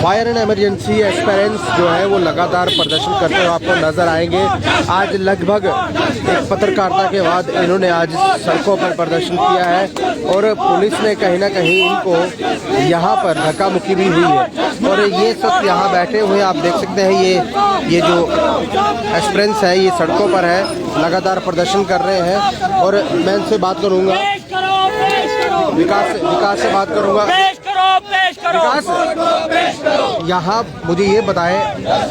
Fire and emergency aspirants जो है वो लगातार प्रदर्शन करते हुए आपको नजर आएंगे। आज लगभग एक पत्रकारिता के बाद इन्होंने आज सड़कों पर प्रदर्शन किया है और पुलिस ने कहीं ना कहीं इनको यहाँ पर धक्का मुक्की भी हुई है। और ये सब यहाँ बैठे हुए आप देख सकते हैं, ये जो एस्पिरेंट्स है ये सड़कों पर है, लगातार प्रदर्शन कर रहे हैं। और मैं इनसे बात करूँगा, विकास से बात करूँगा। विकास, यहाँ मुझे ये बताएं,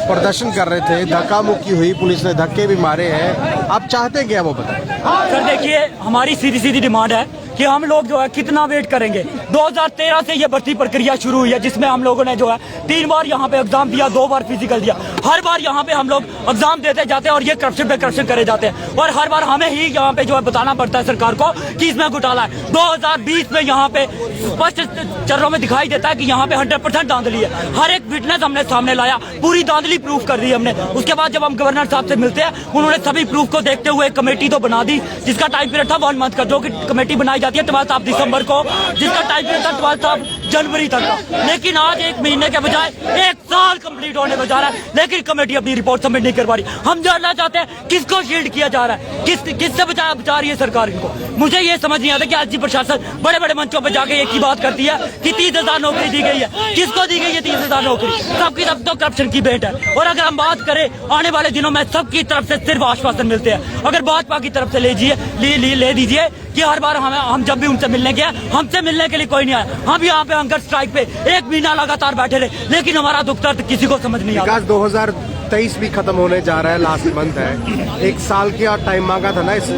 प्रदर्शन कर रहे थे, धक्का मुक्की हुई, पुलिस ने धक्के भी मारे हैं, आप चाहते क्या वो बताएं? सर देखिए, हमारी सीधी सीधी डिमांड है कि हम लोग जो है कितना वेट करेंगे। 2013 से ये भर्ती प्रक्रिया शुरू हुई है जिसमें हम लोगों ने जो है 3 बार यहाँ पे एग्जाम दिया, 2 बार फिजिकल दिया। हर बार यहाँ पे हम लोग एग्जाम देते जाते हैं और ये करप्शन पे करप्शन करे जाते हैं और हर बार हमें ही यहाँ पे जो है बताना पड़ता है सरकार को कि इसमें घोटाला है। 2020 में यहाँ पे स्पष्ट चर्रों में दिखाई देता है कि यहाँ पे 100% धांधली है। हर एक विटनेस हमने सामने लाया, पूरी धांधली प्रूफ कर दी हमने। उसके बाद जब हम गवर्नर साहब से मिलते हैं, उन्होंने सभी प्रूफ को देखते हुए कमेटी तो बना दी जिसका टाइम पीरियड था 1 मंथ का, जो कि कमेटी बनाई जाती है 12 दिसंबर को, जिसका टाइम पीरियड था 12 जनवरी तक का। लेकिन आज 1 महीने के बजाय 1 साल कंप्लीट होने को जा रहा है, लेकिन कमेटी अपनी रिपोर्ट सबमिट नहीं कर पा रही। हम जानना चाहते हैं किसको शील्ड किया जा रहा है, किससे बचा रही है सरकार इनको। मुझे ये समझ नहीं आता कि आज प्रशासन बड़े बड़े मंचों पर जाके एक ही बात करती है कि 30,000 नौकरी दी गई है। किसको दी गई है 30,000 नौकरी? सबकी तरफ तो करप्शन की भेंट है। और अगर हम बात करें आने वाले दिनों में सबकी तरफ से सिर्फ आश्वासन मिलते हैं। अगर भाजपा की तरफ से ले दीजिए कि हर बार हम जब भी उनसे मिलने गए, हमसे मिलने के लिए कोई नहीं आया। हम यहाँ पे हंगर स्ट्राइक पे 1 महीना लगातार बैठे रहे, लेकिन हमारा दुख दर्द किसी को समझ नहीं आता। 2023 भी खत्म होने जा रहा है, लास्ट मंथ है, 1 साल का टाइम मांगा था ना इस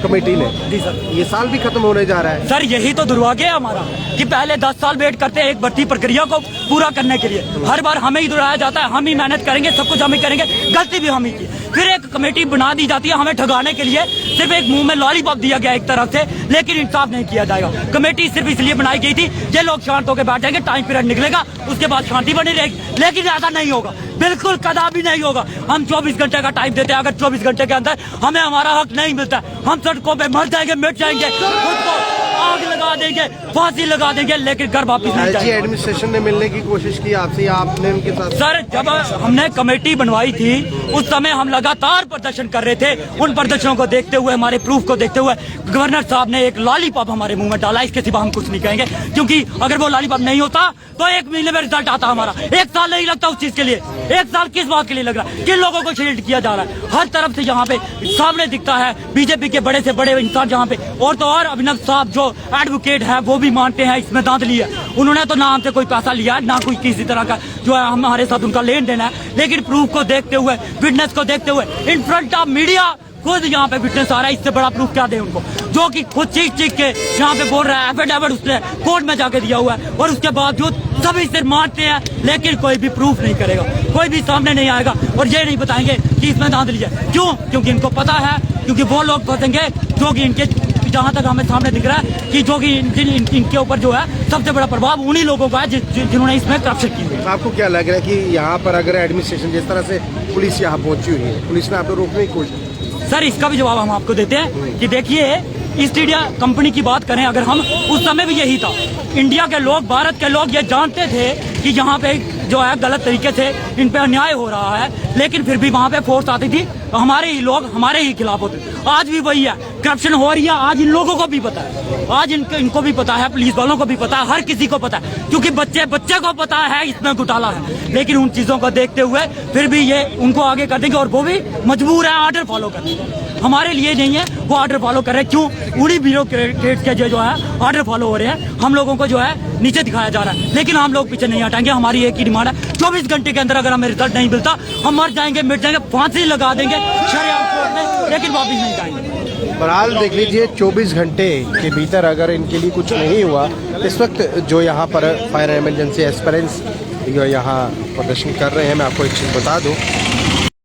कमेटी ने। जी सर, ये साल भी खत्म होने जा रहा है। सर यही तो दुर्भाग्य है हमारा कि पहले 10 साल वेट करते हैं एक भर्ती प्रक्रिया को पूरा करने के लिए। हर बार हमें ही दोहराया जाता है, हम ही मेहनत करेंगे, सब कुछ हम ही करेंगे, गलती भी हम ही की। फिर एक कमेटी बना दी जाती है हमें ठगाने के लिए, सिर्फ एक मुंह में लॉलीपॉप दिया गया एक तरफ से, लेकिन इंसाफ नहीं किया जाएगा। कमेटी सिर्फ इसलिए बनाई गई थी ये लोग शांत होकर बैठ जाएंगे, टाइम पीरियड निकलेगा, उसके बाद शांति बनी रहेगी, लेकिन ऐसा नहीं होगा, बिल्कुल कदापि नहीं होगा। हम 24 घंटे का टाइम देते हैं, अगर 24 घंटे के अंदर हमें हमारा हक नहीं मिलता, हम सड़कों पे मर जाएंगे, मिट जाएंगे, खुद को आग लगा देंगे, फांसी लगा देंगे, लेकिन घर वापिस नहीं जाएंगे। एडमिनिस्ट्रेशन ने मिलने की कोशिश की आपसे, आपने उनके साथ? सर जब हमने कमेटी बनवाई थी उस समय हम लगातार प्रदर्शन कर रहे थे। उन प्रदर्शनों को देखते हुए, हमारे प्रूफ को देखते हुए गवर्नर साहब ने एक लॉलीपॉप हमारे मुंह में डाला। इसके सिवा हम कुछ नहीं कहेंगे, क्योंकि अगर वो लॉलीपॉप नहीं होता तो 1 महीने में रिजल्ट आता हमारा। 1 साल नहीं लगता उस चीज के लिए। 1 साल किस बात के लिए लग रहा है? किन लोगों को शील्ड किया जा रहा है? हर तरफ से यहाँ पे सामने दिखता है बीजेपी के बड़े से बड़े इंसान यहाँ पे, और तो और अभिनव साहब जो एडवोकेट है वो भी मानते हैं इसमें धांधली है। उन्होंने तो ना हमसे कोई पैसा लिया, ना कोई किसी तरह का जो है हमारे साथ उनका लेन देन है, लेकिन प्रूफ को देखते हुए, विटनेस को देखते हुए, इन फ्रंट ऑफ मीडिया खुद यहाँ पे विटनेस आ रहा है, इससे बड़ा प्रूफ क्या दे उनको, जो कि खुद चीख के यहाँ पे बोल रहा है। एफिडेविट उसने कोर्ट में जाके दिया हुआ है और उसके बावजूद सभी सिर्फ मानते हैं, लेकिन कोई भी प्रूफ नहीं करेगा, कोई भी सामने नहीं आएगा और ये नहीं बताएंगे कि इसमें धांधली है। क्यों? क्योंकि इनको पता है, क्योंकि वो लोग फंसेंगे जो कि इनके, जहाँ तक हमें सामने दिख रहा है कि जो कि इनके ऊपर जो है सबसे बड़ा प्रभाव उन्हीं लोगों का है जिन्होंने इसमें करप्शन की। आपको क्या लग रहा है कि यहाँ पर अगर एडमिनिस्ट्रेशन जिस तरह से पुलिस यहाँ पहुंची हुई है, पुलिस ने आपको रोकने की कोशिश? सर इसका भी जवाब हम आपको देते हैं कि देखिए, ईस्ट इंडिया कंपनी की बात करें अगर हम, उस समय भी यही था। इंडिया के लोग, भारत के लोग ये जानते थे कि यहाँ पे जो है गलत तरीके से इन पे अन्याय हो रहा है, लेकिन फिर भी वहाँ पे फोर्स आती थी, हमारे ही लोग हमारे ही खिलाफ होते। आज भी वही है, करप्शन हो रही है, आज इन लोगों को भी पता है, आज इनको भी पता है, पुलिस वालों को भी पता है, हर किसी को पता है, क्योंकि बच्चे को पता है इसमें घोटाला है। लेकिन उन चीजों को देखते हुए फिर भी ये उनको आगे कर देंगे और वो भी मजबूर है ऑर्डर फॉलो करने। हमारे लिए नहीं है, वो ऑर्डर फॉलो कर रहे हैं। क्यों? उन्हीं ब्यूरोक्रेट्स के जो है ऑर्डर फॉलो हो रहे हैं, हम लोगों को जो है नीचे दिखाया जा रहा है, लेकिन हम लोग पीछे नहीं हटाएंगे। हमारी एक ही डिमांड है, 24 घंटे के अंदर अगर हमें रिजल्ट नहीं मिलता, हम मर जाएंगे, मिट जाएंगे, फांसी लगा देंगे शरिया कोर्ट में, लेकिन वापिस नहीं जाएंगे। बहरहाल देख लीजिए, 24 घंटे के भीतर अगर इनके लिए कुछ नहीं हुआ, इस वक्त जो यहाँ पर फायर इमरजेंसी एस्पिरेंट्स जो यहाँ प्रदर्शन कर रहे हैं, मैं आपको एक चीज़ बता दूँ।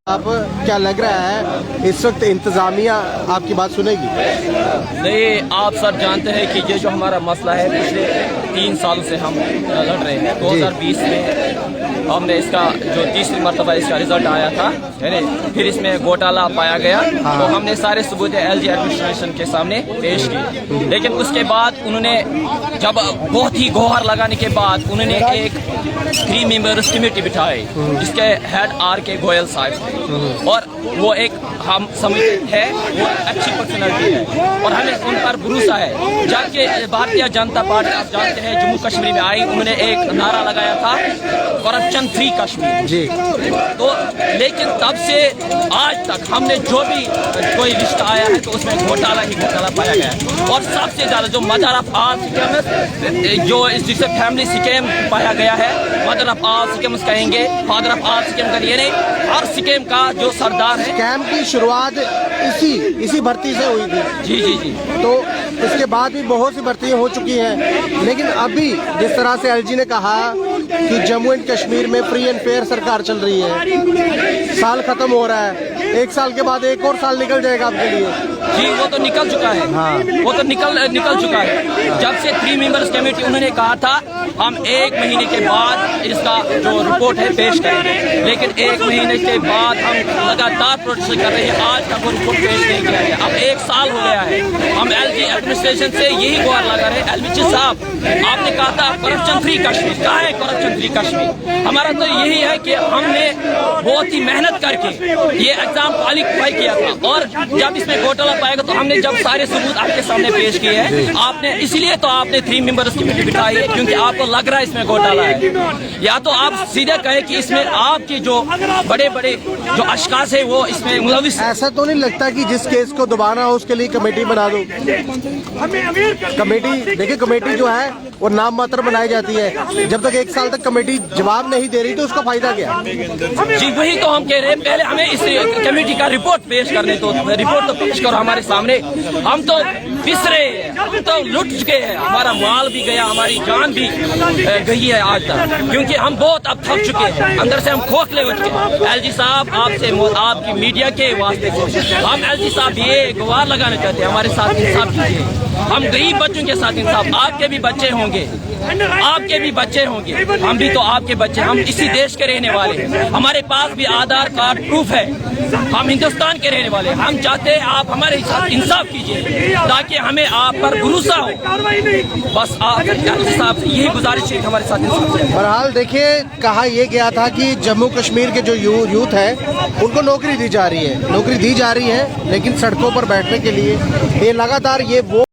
अब क्या लग रहा है इस वक्त इंतजामिया आपकी बात सुनेगी? नहीं, आप सब जानते हैं कि ये जो हमारा मसला है पिछले 3 सालों से हम लड़ रहे हैं। 2020 में हमने इसका जो तीसरी मरतबा इसका रिजल्ट आया था, है ना, फिर इसमें घोटाला पाया गया। तो हमने सारे सबूत एलजी एडमिनिस्ट्रेशन के सामने पेश किए, लेकिन उसके बाद उन्होंने जब बहुत ही गुहार लगाने के बाद उन्होंने एक 3 मेंबर्स कमेटी बिठाई, जिसके हेड R.K. गोयल साहब, और वो एक हम समझते हैं वो अच्छी पर्सनैलिटी है और हमें उन पर भरोसा है। जबकि भारतीय जनता पार्टी आप जानते हैं जम्मू कश्मीर में आई, उन्होंने एक नारा लगाया था करप्शन फ्री कश्मीर जी। तो लेकिन तब से आज तक हमने जो भी कोई लिस्ट आया है तो उसमें घोटाला ही घोटाला पाया गया है। और सबसे ज्यादा जो मदर ऑफ ऑल स्कैम्स, जो जिससे फैमिली स्कैम पाया गया है, मदर ऑफ ऑल स्कैम्स कहेंगे, फादर ऑफ ऑल स्कैम का ये नहीं, हर स्कैम का जो सरदार है। स्कैम की शुरुआत इसी भर्ती से हुई थी जी जी जी। तो इसके बाद भी बहुत सी भर्तियां हो चुकी हैं, लेकिन अभी जिस तरह से एलजी ने कहा कि जम्मू एंड कश्मीर में फ्री एंड फेयर सरकार चल रही है, साल खत्म हो रहा है, 1 साल के बाद एक और साल निकल जाएगा आपके लिए। जी वो तो निकल चुका है। हाँ। वो तो निकल चुका है। जब से 3 मेंबर्स कमेटी उन्होंने कहा था हम 1 महीने के बाद इसका जो रिपोर्ट है पेश करेंगे, लेकिन 1 महीने के बाद हम लगातार प्रोटेस्ट कर रहे हैं, आज तक वो रिपोर्ट पेश नहीं किया है। अब 1 साल हो गया है। हम एलजी एडमिनिस्ट्रेशन से यही गुहार लगा रहे हैं, एलजी साहब आपने कहा था करप्शन फ्री कश्मीर, कहाँ है करप्शन फ्री कश्मीर? हमारा तो यही है कि हमने बहुत ही मेहनत करके ये एग्जाम क्वालिफाई किया था और जब इसमें घोटाला पाएगा तो हमने जब सारे सबूत आपके सामने पेश किए हैं, आपने इसलिए तो आपने 3 मेंबर्स कमेटी बिठाई है क्योंकि आपको लग रहा है इसमें घोटाला है। या तो आप सीधे कहे कि इसमें आपके जो बड़े बड़े जो अशखास है वो इसमें मुलविस। ऐसा तो नहीं लगता कि जिस केस को दबाना हो उसके लिए कमेटी बना दो? कमेटी देखिए, कमेटी जो है वो नाम मात्र बनाई जाती है, जब तक 1 साल तक कमेटी जवाब नहीं दे रही तो उसका फायदा क्या? जी वही तो हम कह रहे हैं, पहले हमें इस कमेटी का रिपोर्ट पेश करने तो रिपोर्ट तो पेश करो हमारे सामने। हम तो पिस रहे हैं, हम तो लुट चुके हैं, हमारा माल भी गया, हमारी जान भी गई है आज तक, क्योंकि हम बहुत अब थक चुके हैं, अंदर से हम खोखले हो चुके हैं। एलजी साहब आपसे आपकी मीडिया के वास्ते हम एलजी साहब ये गुहार लगाना चाहते हैं, हमारे साथ इंसाफ कीजिए। हम गरीब बच्चों के साथ इंसाफ, आपके भी बच्चे होंगे, आपके भी बच्चे होंगे, हम भी तो आपके बच्चे, हम इसी देश के रहने वाले हैं, हमारे पास भी आधार कार्ड प्रूफ है, हम हिंदुस्तान के रहने वाले हैं। हम चाहते हैं आप हमारे साथ इंसाफ कीजिए ताकि हमें आप पर भरोसा हो। बस आप साहब से यही गुजारिश है हमारे साथ इंसाफ। बहरहाल देखिए, कहा यह गया था कि जम्मू कश्मीर के जो यूथ है उनको नौकरी दी जा रही है, लेकिन सड़कों पर बैठने के लिए ये लगातार वो